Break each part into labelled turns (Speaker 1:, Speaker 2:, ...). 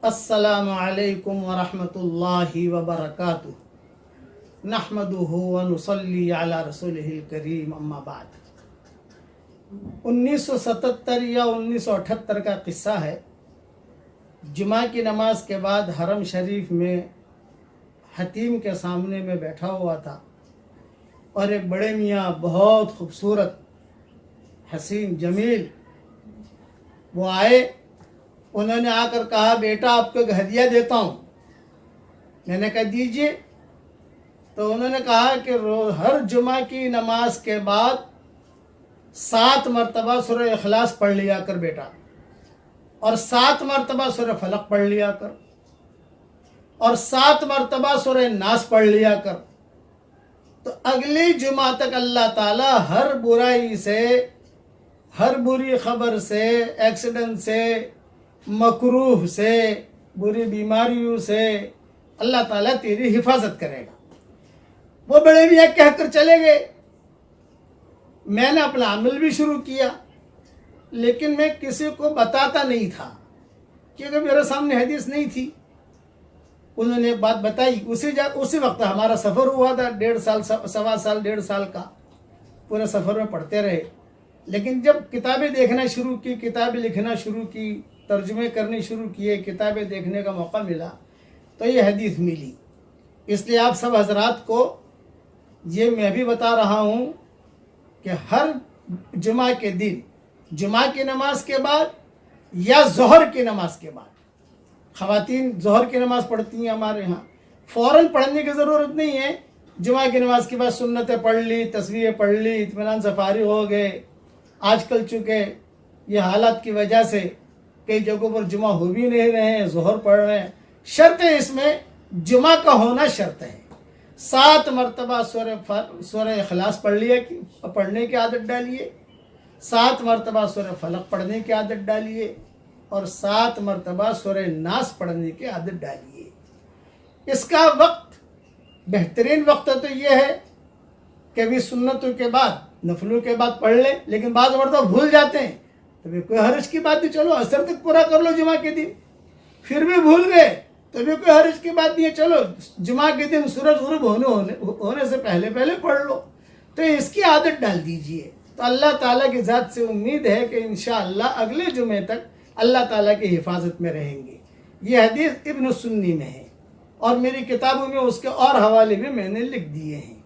Speaker 1: السلام علیکم ورحمۃ اللہ وبرکاتہ نحمدہ ونصلی علی رسولہ الکریم اما بعد 1977 یا 1978 کا قصہ ہے۔ جمعہ کی نماز کے بعد حرم شریف میں حتیم کے سامنے میں بیٹھا ہوا تھا اور ایک بڑے میاں بہت خوبصورت حسین جمیل وہ آئے۔ انہوں نے آ کر کہا بیٹا آپ کو ایک ہدیہ دیتا ہوں۔ میں نے کہا دیجئے۔ تو انہوں نے کہا کہ ہر جمعہ کی نماز کے بعد 7 مرتبہ سورہ اخلاص پڑھ لیا کر بیٹا، اور 7 مرتبہ سورہ فلق پڑھ لیا کر، اور 7 مرتبہ سورہ ناس پڑھ لیا کر۔ تو اگلی جمعہ تک اللہ تعالیٰ ہر برائی سے، ہر بری خبر سے، ایکسیڈنٹ سے، مکروہ سے، بری بیماریوں سے اللہ تعالیٰ تیری حفاظت کرے گا۔ وہ بڑے میاں کہہ کر چلے گئے۔ میں نے اپنا عمل بھی شروع کیا، لیکن میں کسی کو بتاتا نہیں تھا کیونکہ میرے سامنے حدیث نہیں تھی۔ انہوں نے ایک بات بتائی، اسی وقت ہمارا سفر ہوا تھا 1.5 سال کا، پورے سفر میں پڑھتے رہے۔ لیکن جب کتابیں دیکھنا شروع کی، کتابیں لکھنا شروع کی، ترجمے کرنے شروع کیے، کتابیں دیکھنے کا موقع ملا تو یہ حدیث ملی۔ اس لیے آپ سب حضرات کو یہ میں بھی بتا رہا ہوں کہ ہر جمعہ کے دن، جمعہ کی نماز کے بعد یا ظہر کی نماز کے بعد، خواتین ظہر کی نماز پڑھتی ہیں ہمارے ہاں، فوراً پڑھنے کی ضرورت نہیں ہے۔ جمعہ کی نماز کے بعد سنتیں پڑھ لی، تسبیحیں پڑھ لی، اطمینان سے فارغ ہو گئے۔ آج کل چونکہ یہ حالات کی وجہ سے کئی جگہوں پر جمعہ ہو بھی نہیں رہے ہیں، ظہر پڑھ رہے ہیں۔ شرط ہے اس میں جمعہ کا ہونا شرط ہے۔ 7 مرتبہ سورہ اخلاص پڑھنے کی عادت ڈالیے، 7 مرتبہ سورہ فلق پڑھنے کی عادت ڈالیے، اور 7 مرتبہ سورہ ناس پڑھنے کی عادت ڈالیے۔ اس کا وقت، بہترین وقت تو یہ ہے کہ بھی سنتوں کے بعد، نفلوں کے بعد پڑھ لیں، لیکن بعض مرتبہ بھول جاتے ہیں تو بھی کوئی حرج کی بات نہیں، چلو عصر تک پورا کر لو جمعہ کے دن۔ پھر بھی بھول گئے تو بھی کوئی حرج کی بات نہیں ہے، چلو جمعہ کے دن سورج غروب ہونے سے پہلے پڑھ لو۔ تو اس کی عادت ڈال دیجئے، تو اللہ تعالیٰ کی ذات سے امید ہے کہ انشاءاللہ اگلے جمعے تک اللہ تعالیٰ کی حفاظت میں رہیں گے۔ یہ حدیث ابن سنی میں ہے، اور میری کتابوں میں اس کے اور حوالے بھی میں نے لکھ دیے ہیں۔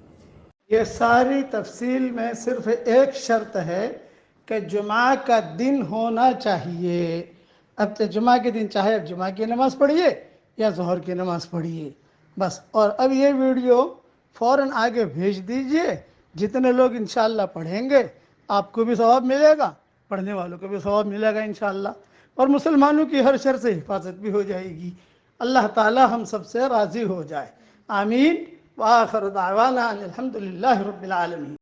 Speaker 1: یہ ساری تفصیل میں صرف ایک شرط ہے کہ جمعہ کا دن ہونا چاہیے۔ اب تو جمعہ کے دن چاہے اب جمعہ کی نماز پڑھیے یا ظہر کی نماز پڑھیے بس۔ اور اب یہ ویڈیو فوراً آگے بھیج دیجئے، جتنے لوگ انشاءاللہ پڑھیں گے آپ کو بھی ثواب ملے گا، پڑھنے والوں کو بھی ثواب ملے گا انشاءاللہ، اور مسلمانوں کی ہر شر سے حفاظت بھی ہو جائے گی۔ اللہ تعالی ہم سب سے راضی ہو جائے، آمین۔ وآخر دعوانا ان الحمدللہ رب العالمین۔